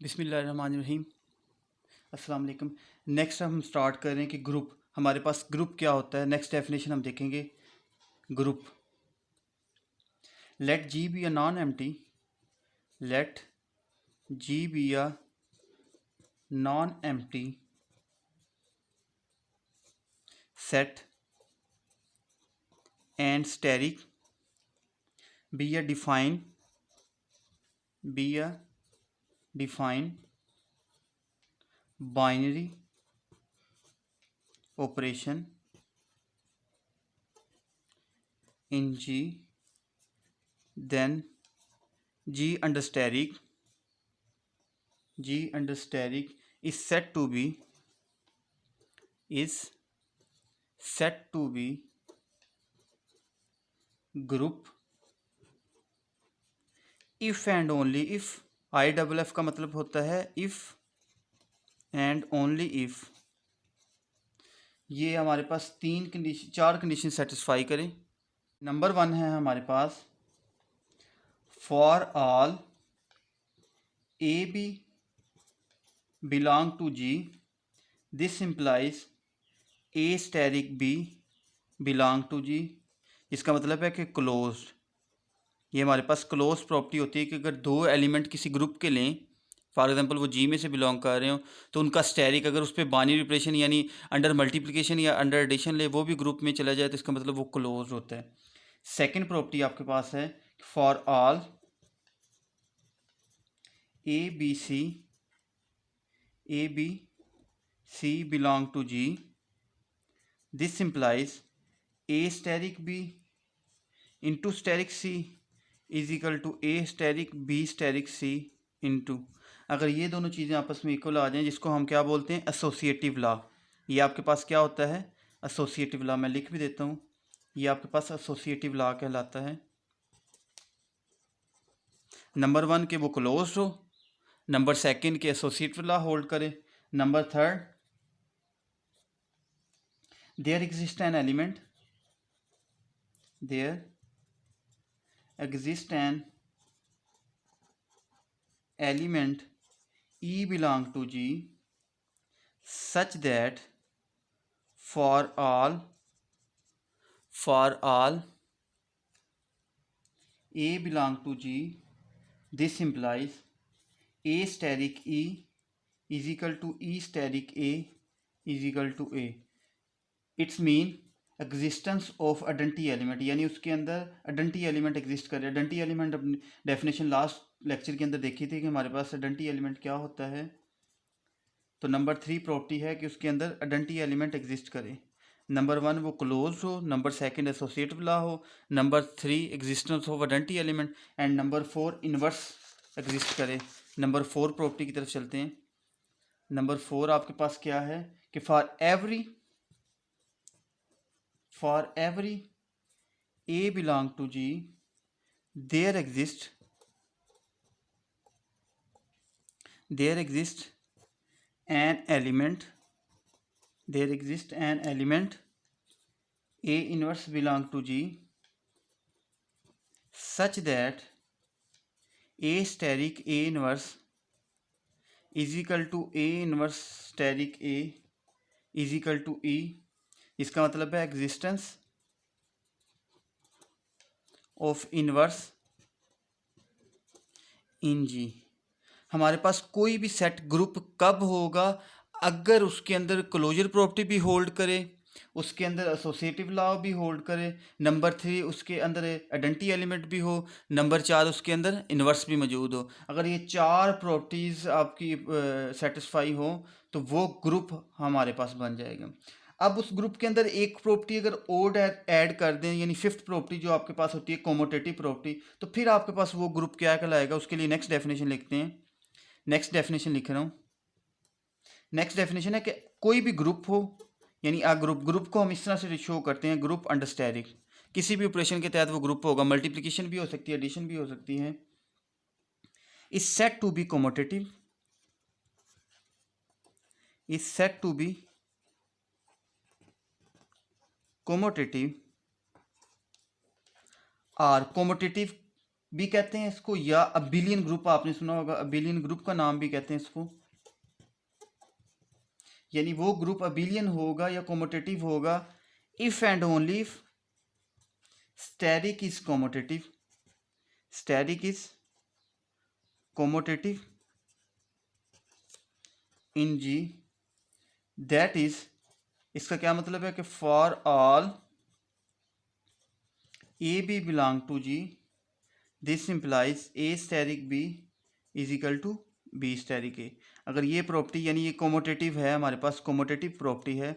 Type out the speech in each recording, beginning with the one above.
बिस्मिल्लाहिर्रहमानिर्रहीम। अस्सलाम वालेकुम। नेक्स्ट हम स्टार्ट कर रहे हैं कि ग्रुप, हमारे पास ग्रुप क्या होता है। नेक्स्ट डेफिनेशन हम देखेंगे group. Let G be a non empty, let G be a non empty set and asterisk be a define binary operation in G, then G under steric is said to be group if and only if। I double F का मतलब होता है if and only if ये हमारे पास चार condition satisfy करें। Number 1 है हमारे पास for all A B belong to G, this implies A asterisk B belong to G. इसका मतलब है कि क्लोज्ड, ये हमारे पास क्लोज प्रॉपर्टी होती है कि अगर दो एलिमेंट किसी ग्रुप के लें, फॉर एग्जांपल वो जी में से बिलोंग कर रहे हो, तो उनका स्टेरिक अगर उस पर बाइनरी ऑपरेशन यानी अंडर मल्टीप्लिकेशन या अंडर एडिशन ले, वो भी ग्रुप में चला जाए तो इसका मतलब वो क्लोज होता है। सेकेंड प्रॉपर्टी आपके पास है for all A b c belong to G, this implies A asterisk b into asterisk c is equal to a asterisk b asterisk c into, अगर ये दोनों चीज़ें आपस में इक्वल आ जाएं, जिसको हम क्या बोलते हैं एसोसिएटिव लॉ। ये आपके पास क्या होता है एसोसिएटिव लॉ, मैं लिख भी देता हूँ। ये आपके पास एसोसिएटिव लॉ कहलाता है। नंबर 1 के वो क्लोज हो, नंबर 2 के एसोसिएटिव लॉ होल्ड करे, number 3 there exist an element E belong to G such that for all A belong to G, this implies A steric E is equal to E steric A is equal to A। It's mean existence of identity element, यानी उसके अंदर identity element exist करे। Identity element अपनी definition last lecture के अंदर देखी थी कि हमारे पास अडेंटी एलिमेंट क्या होता है। तो नंबर 3 प्रॉपर्टी है कि उसके अंदर अडेंटी एलिमेंट एग्जिस्ट करे। नंबर 1 वो क्लोज हो, नंबर 2 एसोसिएटिव लॉ हो, number 3 existence of identity element and number 4 inverse exist करे। नंबर 4 प्रॉपर्टी की तरफ चलते हैं। नंबर 4 आपके पास क्या है कि for every A belong to G, there exists an element A inverse belong to G such that A steric A inverse is equal to A inverse steric A is equal to E। इसका मतलब है existence of inverse इन जी। हमारे पास कोई भी set group कब होगा अगर उसके अंदर क्लोजर प्रॉपर्टी भी होल्ड करे, उसके अंदर एसोसिएटिव लॉ भी होल्ड करे, नंबर 3 उसके अंदर आइडेंटिटी एलिमेंट भी हो, नंबर 4 उसके अंदर इन्वर्स भी मौजूद हो। अगर ये 4 प्रॉपर्टीज़ आपकी सेटिस्फाई हो तो वो ग्रुप हमारे पास बन जाएगा। अब उस ग्रुप के अंदर एक प्रॉपर्टी अगर ओड ऐड कर दें, यानी 5th प्रॉपर्टी जो आपके पास होती है कॉमोटेटिव प्रॉपर्टी, तो फिर आपके पास वो ग्रुप क्या कहलाएगा। उसके लिए नेक्स्ट डेफिनेशन लिखते हैं। नेक्स्ट डेफिनेशन लिख रहा हूँ। नेक्स्ट डेफिनेशन है कि कोई भी ग्रुप हो, यानी ग्रुप को हम इस तरह से शो करते हैं ग्रुप अंडर स्टेरिक। किसी भी ऑपरेशन के तहत वो ग्रुप होगा, मल्टीप्लिकेशन भी हो सकती है, एडिशन भी हो सकती है। Is set to be commutative, is set to be commutative or commutative भी कहते हैं इसको, या अबिलियन ग्रुप, आपने सुना होगा अबिलियन ग्रुप का नाम भी कहते हैं इसको। यानी वो ग्रुप अबिलियन होगा या कॉमोटेटिव होगा if and only if asterisk is commutative, asterisk is commutative in G, that is, इसका क्या मतलब है कि for all A B belong to G, this implies A asterisk B is equal to B asterisk A. अगर ये property, यानी ये कोमोटेटिव है, हमारे पास कोमोटेटिव प्रॉपर्टी है,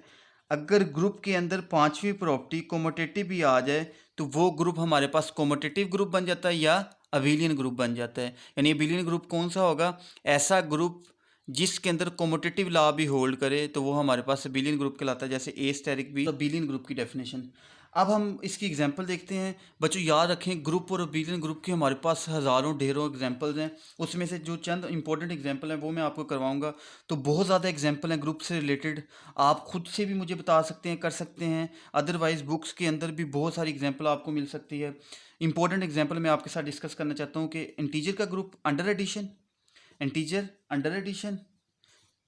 अगर ग्रुप के अंदर पांचवी प्रॉपर्टी कोमोटेटिव भी आ जाए तो वो ग्रुप हमारे पास कोमोटेटिव ग्रुप बन जाता है या अबिलियन ग्रुप बन जाता है। यानी अबिलियन ग्रुप कौन सा होगा? ऐसा ग्रुप जिसके अंदर कोमोटेटिव लॉ भी होल्ड करे तो वो हमारे पास अबिलियन ग्रुप कहलाता है। जैसे ए स्टेरिक भी अबिलियन ग्रुप की डेफिनेशन। अब हम इसकी एग्जांपल देखते हैं। बच्चों याद रखें, ग्रुप और अबिलियन ग्रुप के हमारे पास हज़ारों ढेरों एग्जांपल्स हैं, उसमें से जो चंद इंपॉर्टेंट एग्जांपल हैं वो मैं आपको करवाऊंगा। तो बहुत ज़्यादा एग्जांपल हैं ग्रुप से रिलेटेड, आप खुद से भी मुझे बता सकते हैं, कर सकते हैं, अदरवाइज़ बुक्स के अंदर भी बहुत सारी एग्जांपल आपको मिल सकती है। इंपॉर्टेंट एग्जांपल मैं आपके साथ डिस्कस करना चाहता हूँ कि इंटीजर का group under addition, integer under addition,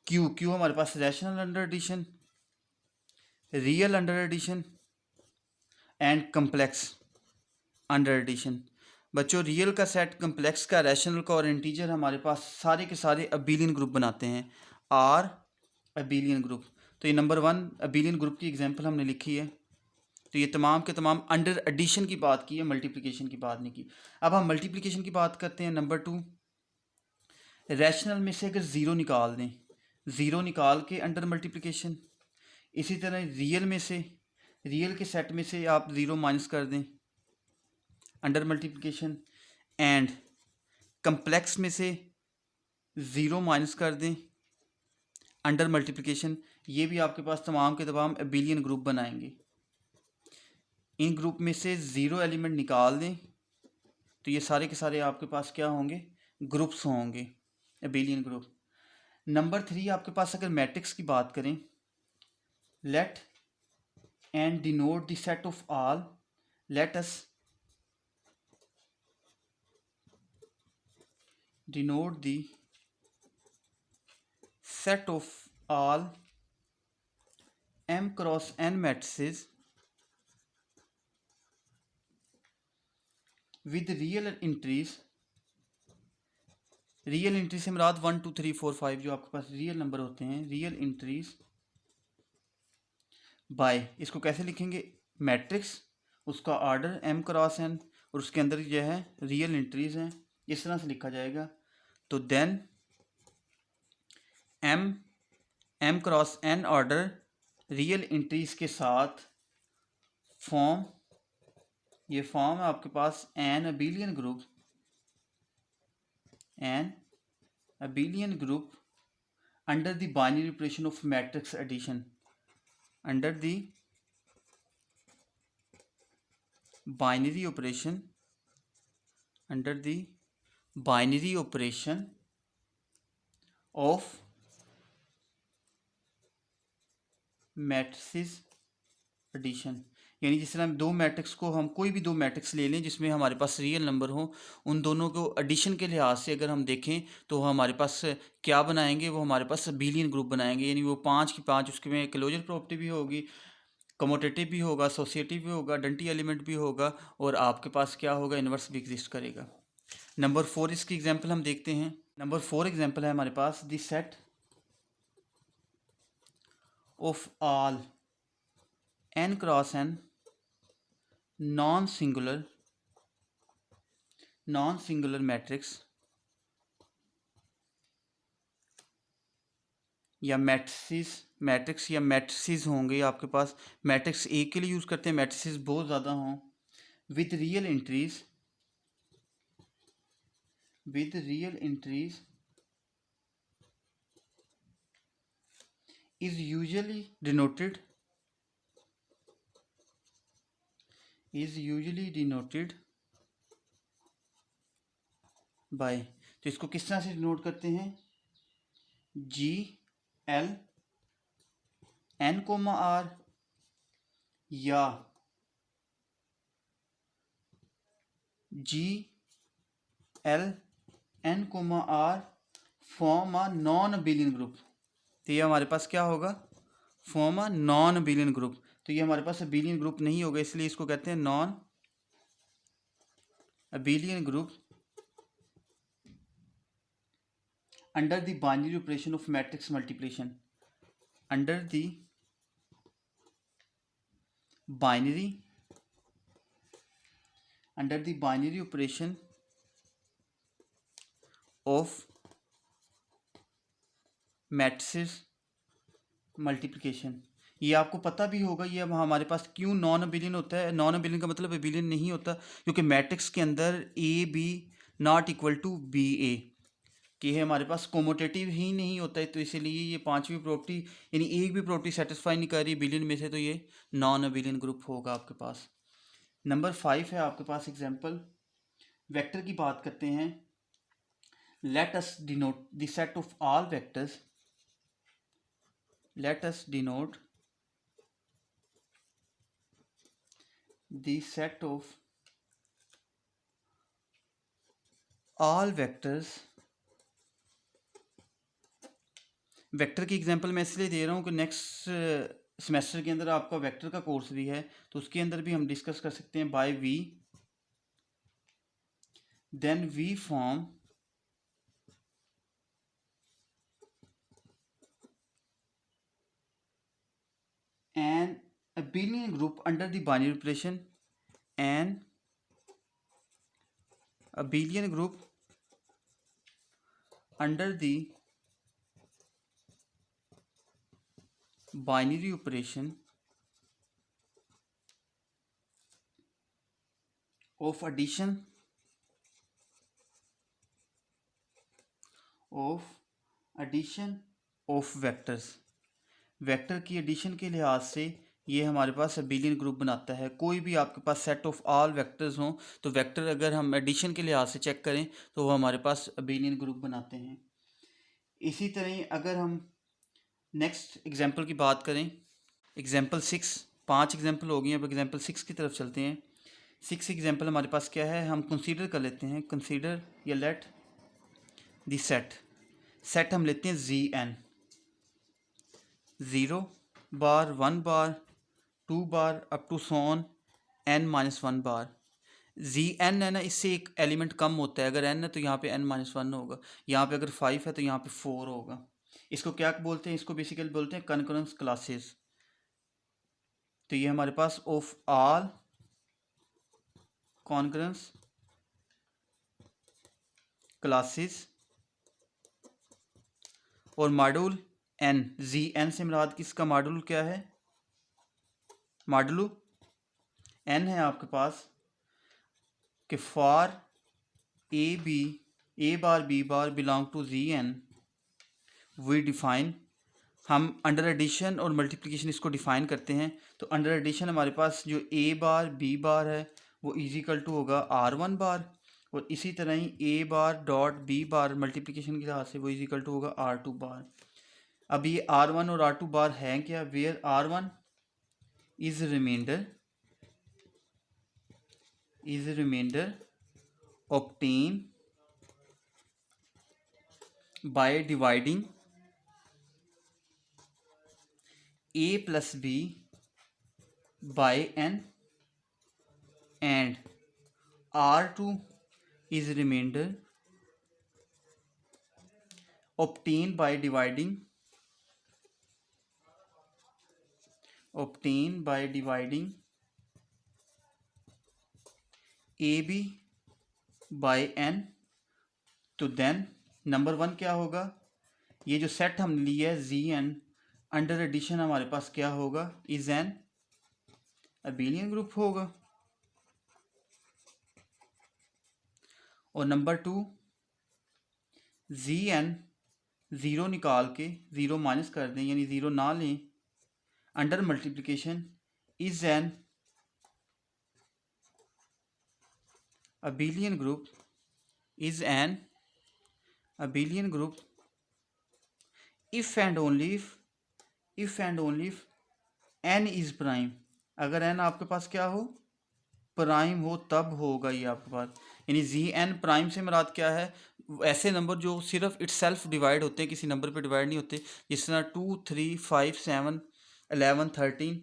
Q Q हमारे पास rational under addition, real under addition and complex under addition. बच्चों रियल का सेट, कम्प्लेक्स का, रैशनल का और इंटीजर हमारे पास सारे के सारे अबिलियन ग्रुप बनाते हैं, आर अबिलियन ग्रुप। तो ये नंबर 1 अबिलियन ग्रुप की एग्जांपल हमने लिखी है। तो ये तमाम के तमाम अंडर एडिशन की बात की है, मल्टीप्लिकेशन की बात नहीं की। अब हम मल्टीप्लिकेशन की बात करते हैं। नंबर 2, रैशनल में से अगर ज़ीरो निकाल दें, ज़ीरो निकाल के अंडर मल्टीप्लिकेशन। इसी तरह रियल में से, रियल के सेट में से आप ज़ीरो माइनस कर दें अंडर मल्टीप्लिकेशन, एंड कम्प्लेक्स में से ज़ीरो माइनस कर दें अंडर मल्टीप्लिकेशन। ये भी आपके पास तमाम के तमाम अबिलियन ग्रुप बनाएंगे। इन ग्रुप में से ज़ीरो एलिमेंट निकाल दें तो ये सारे के सारे आपके पास क्या होंगे? ग्रुप्स होंगे, अबिलियन ग्रुप। नंबर 3 आपके पास अगर मैट्रिक्स की बात करें, let and denote the set of all, let us denote the set of all m cross n matrices with real entries। Real entry से मुराद 1 2 3 4 5 जो आपके पास रियल नंबर होते हैं, रियल एंट्रीज बाय, इसको कैसे लिखेंगे? मैट्रिक्स, उसका ऑर्डर m क्रॉस n और उसके अंदर जो है रियल एंट्रीज हैं, इस तरह से लिखा जाएगा। तो then m cross n order real entries के साथ फॉर्म, ये फॉर्म है आपके पास an abelian group, an abelian group under the binary operation of matrix addition, under the binary operation, under the binary operation of matrices addition. यानी जिस तरह हम दो मैट्रिक्स को, हम कोई भी दो मैट्रिक्स ले लें जिसमें हमारे पास रियल नंबर हो, उन दोनों को एडिशन के लिहाज से अगर हम देखें तो हमारे पास क्या बनाएंगे? वो हमारे पास अबिलियन ग्रुप बनाएंगे। यानी वो 5 की 5, उसके में क्लोजर प्रॉपर्टी भी होगी, कमोटेटिव भी होगा, एसोसिएटिव भी होगा, डंटी एलिमेंट भी होगा, और आपके पास क्या होगा? इन्वर्स भी एग्जिस्ट करेगा। नंबर 4 इसकी एग्जाम्पल हम देखते हैं। नंबर 4 एग्जाम्पल है हमारे पास the set of all n cross n non singular matrix या मैट्रिक्स या मैट्रिसेस होंगे आपके पास। मैट्रिक्स एक के लिए यूज़ करते हैं, मैट्रिसेस बहुत ज़्यादा हों, with real entries is usually denoted by, तो इसको किस तरह से डिनोट करते हैं? G L N comma R या G L N R form a non abelian group. तो ये हमारे पास क्या होगा, form a non abelian group. तो ये हमारे पास अबिलियन ग्रुप नहीं होगा, इसलिए इसको कहते हैं non abelian group under the binary operation of matrix multiplication. Under the binary operation of matrix multiplication. ये आपको पता भी होगा, ये अब हमारे पास क्यों नॉन अबिलियन होता है। नॉन अबिलियन का मतलब अबिलियन नहीं होता, क्योंकि मैट्रिक्स के अंदर A B not equal to B A कि है हमारे पास कोमोटेटिव ही नहीं होता है। तो इसीलिए ये पांचवी प्रॉपर्टी यानी एक भी प्रॉपर्टी सेटिस्फाई नहीं कर रही बिलियन में से, तो ये नॉन अबिलियन ग्रुप होगा आपके पास। नंबर 5 है आपके पास एग्जाम्पल, वेक्टर की बात करते हैं। Let us denote the set of all vectors. Let us denote the set of all vectors। Vector की एग्जांपल मैं इसलिए दे रहा हूँ कि नेक्स्ट सेमेस्टर के अंदर आपका वेक्टर का कोर्स भी है, तो उसके अंदर भी हम डिस्कस कर सकते हैं। By we then we form an abelian group under the binary operation, an abelian group under the binary operation of addition of vectors। Vector की एडिशन के लिहाज से ये हमारे पास अबिलियन ग्रुप बनाता है। कोई भी आपके पास सेट ऑफ ऑल वेक्टर्स हों तो वेक्टर अगर हम एडिशन के लिहाज से चेक करें तो वो हमारे पास अबिलियन ग्रुप बनाते हैं। इसी तरह अगर हम नेक्स्ट एग्जांपल की बात करें, एग्जांपल 6, 5 एग्जांपल हो गई, अब एग्जांपल 6 की तरफ चलते हैं। 6 एग्जांपल हमारे पास क्या है, हम कंसीडर कर लेते हैं। कंसीडर या लेट द सेट हम लेते हैं ZN, 0 bar 1 bar 2 bar up to सोन n-1 बार। ZN है ना, इससे एक एलिमेंट कम होता है। अगर n है तो यहाँ पे n-1 होगा, यहाँ पे अगर 5 है तो यहाँ पे 4 होगा। इसको क्या बोलते हैं, इसको बेसिकली बोलते हैं कनकरेंस क्लासेस। तो ये हमारे पास ऑफ ऑल कॉन्करेंस क्लासेस और मॉड्यूल n, ZN से मुराद किसका मॉड्यूल क्या है, मॉड्यूलो n है आपके पास कि for a bar b bar belong to ZN we define. हम अंडर एडिशन और मल्टीप्लिकेशन इसको डिफाइन करते हैं। तो अंडर एडिशन हमारे पास जो ए बार बी बार है वो इजिकल टू होगा R1 बार, और इसी तरह ही A bar dot B bar multiplication के लिहाज से वो इजिकल टू होगा R2 बार। अब ये R1 और R2 बार हैं क्या, where R1 is remainder obtained by dividing a plus b by n, and R2 is remainder obtained by dividing ab by n। तो देन नंबर 1 क्या होगा, ये जो सेट हमने लिया है ZN अंडर एडिशन हमारे पास क्या होगा, इज एन अबिलियन ग्रुप होगा। और नंबर 2 ZN 0 निकाल के 0 माइनस कर दें, यानी 0 ना लें, under multiplication is an abelian group is an abelian group if and only if n is prime। अगर n आपके पास क्या हो, प्राइम हो तब होगा ये आपके पास, यानी जी एन प्राइम से मुराद क्या है, ऐसे नंबर जो सिर्फ इटसेल्फ डिवाइड होते हैं, किसी नंबर पे डिवाइड नहीं होते, जिस तरह 2 3 5 7 11 13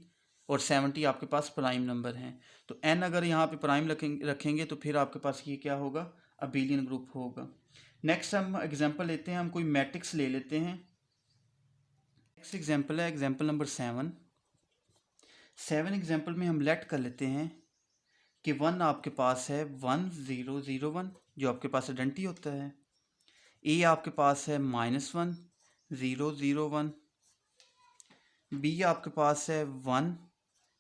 और 70 आपके पास प्राइम नंबर हैं। तो एन अगर यहाँ पे प्राइम रखेंगे तो फिर आपके पास ये क्या होगा, अबेलियन ग्रुप होगा। नेक्स्ट हम एग्जांपल लेते हैं, हम कोई मैट्रिक्स ले लेते हैं। नेक्स्ट एग्जांपल है एग्जांपल नंबर 7 एग्जांपल में हम लेट कर लेते हैं कि 1 आपके पास है 1 0 0 1 जो आपके पास आइडेंटिटी होता है। ए आपके पास है -1 0 0 1। बी आपके पास है 1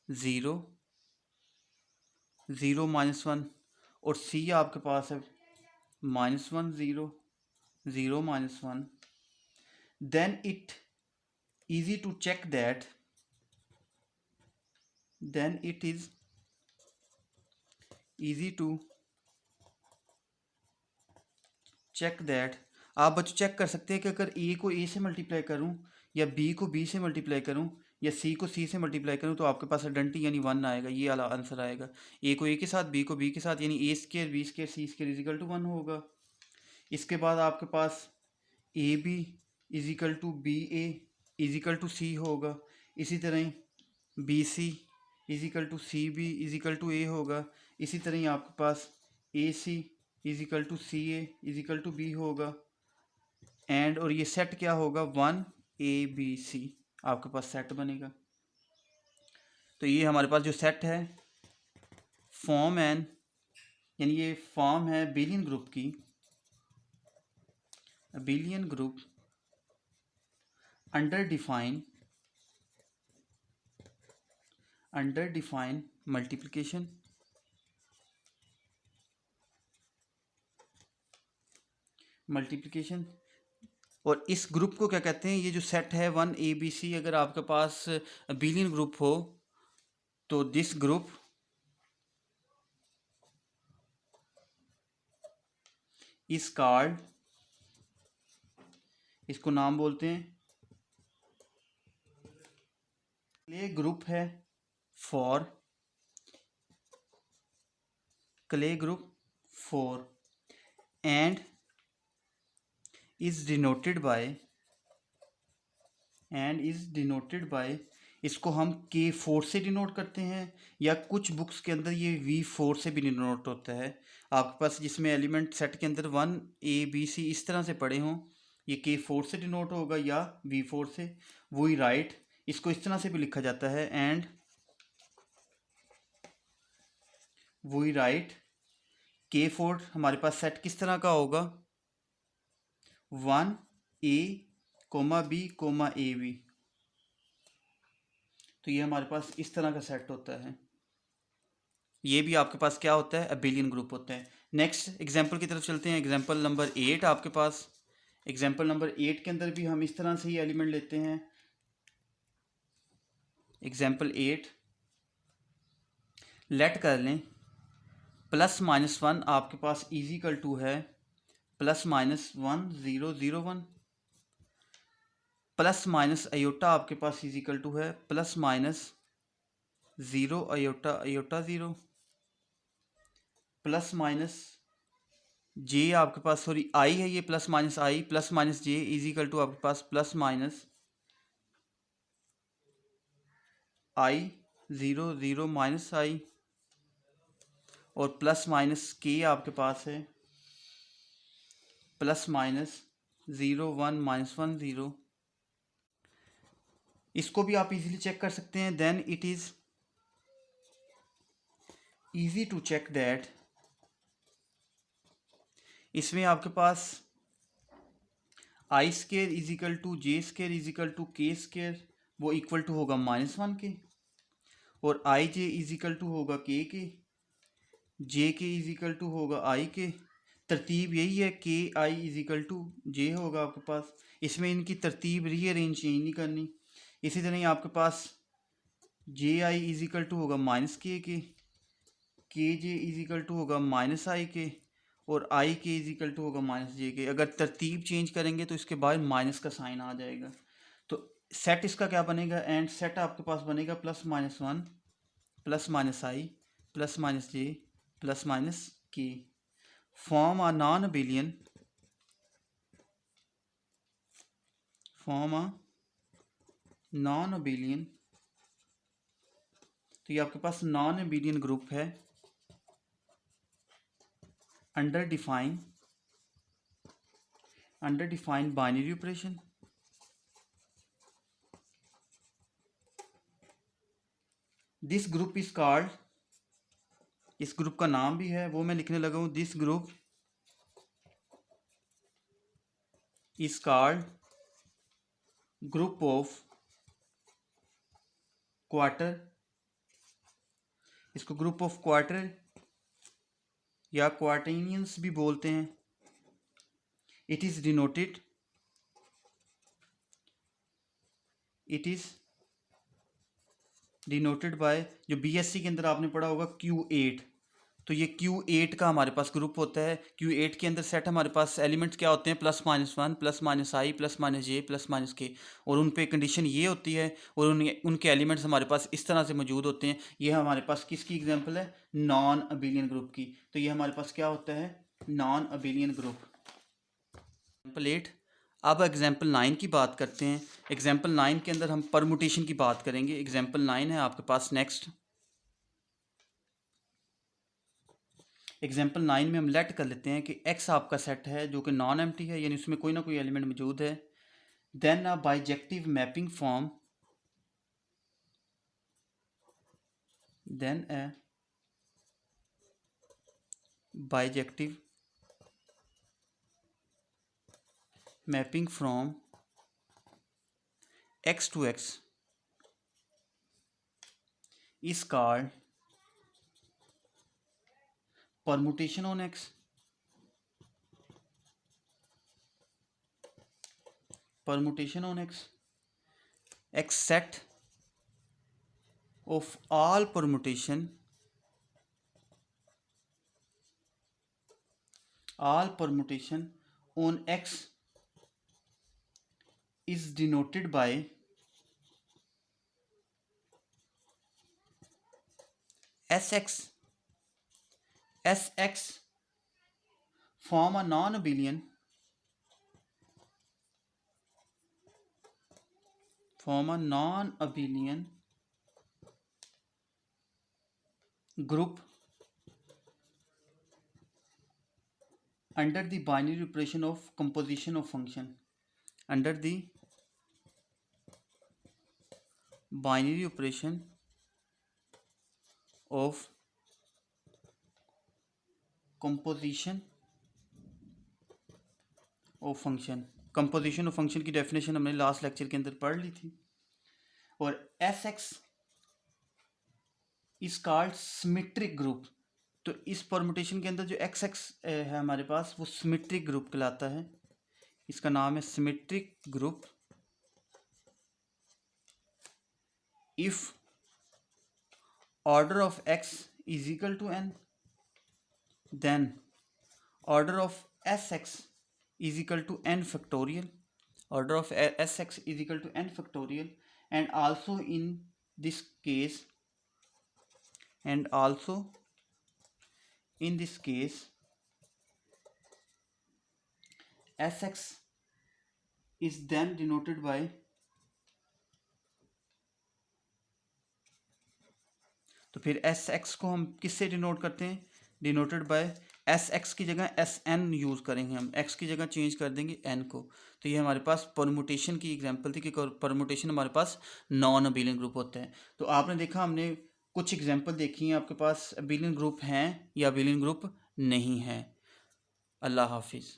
0 0 -1 और सी आपके पास है -1 0 0 -1। then it easy to check that then it is easy to check that आप बच्चों चेक कर सकते हैं कि अगर ए को ए से मल्टीप्लाई करूं या बी को बी से मल्टीप्लाई करूं या सी को सी से मल्टीप्लाई करूं तो आपके पास आइडेंटिटी यानी 1 आएगा, ये वाला आंसर आएगा। ए को ए के साथ, बी को बी के साथ, यानी A square B square C square equal to 1 होगा। इसके बाद आपके पास A B equal to B A equal to C होगा। इसी तरह B C equal to C B equal to A होगा। इसी तरह ही आपके पास A C equal to C A equal to B होगा। एंड और ये सेट क्या होगा, 1 ए बी सी आपके पास सेट बनेगा। तो ये हमारे पास जो सेट है फॉर्म एन, यानी ये फॉर्म है अबेलियन ग्रुप की, abelian group under define multiplication और इस ग्रुप को क्या कहते हैं, ये जो सेट है 1 ए बी सी, अगर आपके पास अबेलियन ग्रुप हो तो दिस ग्रुप इस कॉल्ड, इसको नाम बोलते हैं क्ले ग्रुप है for clay group for and is denoted by इसको हम K4 से डिनोट करते हैं या कुछ बुक्स के अंदर ये V4 से भी डिनोट होता है। आपके पास जिसमें एलिमेंट सेट के अंदर 1 A B C इस तरह से पड़े हों, ये K4 से डिनोट होगा या V4 से। वही राइट, इसको इस तरह से भी लिखा जाता है एंड वही राइट K4 हमारे पास सेट किस तरह का होगा, 1 A, B, A B। तो ये हमारे पास इस तरह का सेट होता है। ये भी आपके पास क्या होता है, अबेलियन ग्रुप होता है। नेक्स्ट एग्जांपल की तरफ चलते हैं। एग्जांपल नंबर 8 आपके पास, एग्जांपल नंबर 8 के अंदर भी हम इस तरह से ही एलिमेंट लेते हैं। एग्जांपल 8 लेट कर लें +-1 आपके पास इजिकल टू है +-1 0 0 1 +- अयोटा आपके पास इजिकल टू है +-0 अयोटा अयोटा 0 +-j आपके पास, सॉरी आई है ये, +-i +-j इजिकल टू आपके पास +-i 0 0 -i और +-k आपके पास है +-0 1 -1 0। इसको भी आप इजीली चेक कर सकते हैं। Then it is easy to check that, इसमें आपके पास I square equal to J square equal to K square वो इक्वल टू होगा -1 के, और आई जे इजिकल टू होगा के जे के इजिकल टू होगा आई के। तरतीब यही है, के आई इजिकल टू जे होगा आपके पास। इसमें इनकी तरतीब रीअरेंज चेंज नहीं करनी। इसी तरह ही आपके पास जे आई इजिकल टू होगा के जे इजिकल टू होगा -i के, और आई के इजिकल टू होगा -j के। अगर तरतीब चेंज करेंगे तो इसके बाद माइनस का साइन आ जाएगा। तो सेट इसका क्या बनेगा, एंड सेट आपके पास बनेगा +-1 +-i plus minus J plus minus के फॉर्म आ नॉन अबेलियन तो ये आपके पास नॉन अबेलियन ग्रुप है under define binary operation. This group is called, इस ग्रुप का नाम भी है वो मैं लिखने लगा हूं, this group is called group of quarter, इसको ग्रुप ऑफ क्वार्टर या क्वार्टेनियंस भी बोलते हैं। इट इज डिनोटेड बाय, जो बीएससी के अंदर आपने पढ़ा होगा Q8, तो ये Q8 का हमारे पास ग्रुप होता है। Q8 के अंदर सेट हमारे पास एलिमेंट्स क्या होते हैं, +-1 +-i +-j +-k, और उन पे कंडीशन ये होती है और उनके एलिमेंट्स हमारे पास इस तरह से मौजूद होते हैं। ये हमारे पास किसकी एग्जांपल है, नॉन अबेलियन ग्रुप की। तो ये हमारे पास क्या होता है, नॉन अबेलियन ग्रुप। एग्जाम्पल 8। अब एग्जाम्पल 9 की बात करते हैं। एग्जाम्पल 9 के अंदर हम परमुटेशन की बात करेंगे। एग्जाम्पल 9 है आपके पास नेक्स्ट। एग्जाम्पल 9 में हम लेट कर लेते हैं कि x आपका सेट है जो कि नॉन एम्प्टी है, यानी उसमें कोई ना कोई एलिमेंट मौजूद है। Then a bijective mapping form, then a bijective mapping from x to x is called permutation on x, permutation on x, x set of all permutation on x is denoted by sx form a non-abelian group under the binary operation of composition of function, under the binary operation of composition of function। Composition of function की definition हमने last lecture के अंदर पढ़ ली थी। और S x is called symmetric group. तो इस permutation के अंदर जो एक्स एक्स है हमारे पास वो सिमेट्रिक ग्रुप कहलाता है, इसका नाम है symmetric group. If order of x is equal to n, then order of Sx is equal to n factorial, order of Sx is equal to n factorial, and also in this case Sx is then denoted by, तो फिर Sx को हम किससे denote करते हैं, denoted by S x की जगह S N use करेंगे, हम एक्स की जगह चेंज कर देंगे एन को। तो ये हमारे पास परमुटेशन की एग्जांपल थी कि परमुटेशन हमारे पास नॉन अबेलियन ग्रुप होते हैं। तो आपने देखा हमने कुछ एग्जांपल देखी हैं, आपके पास अबेलियन ग्रुप हैं या अबेलियन ग्रुप नहीं है। अल्लाह हाफिज़।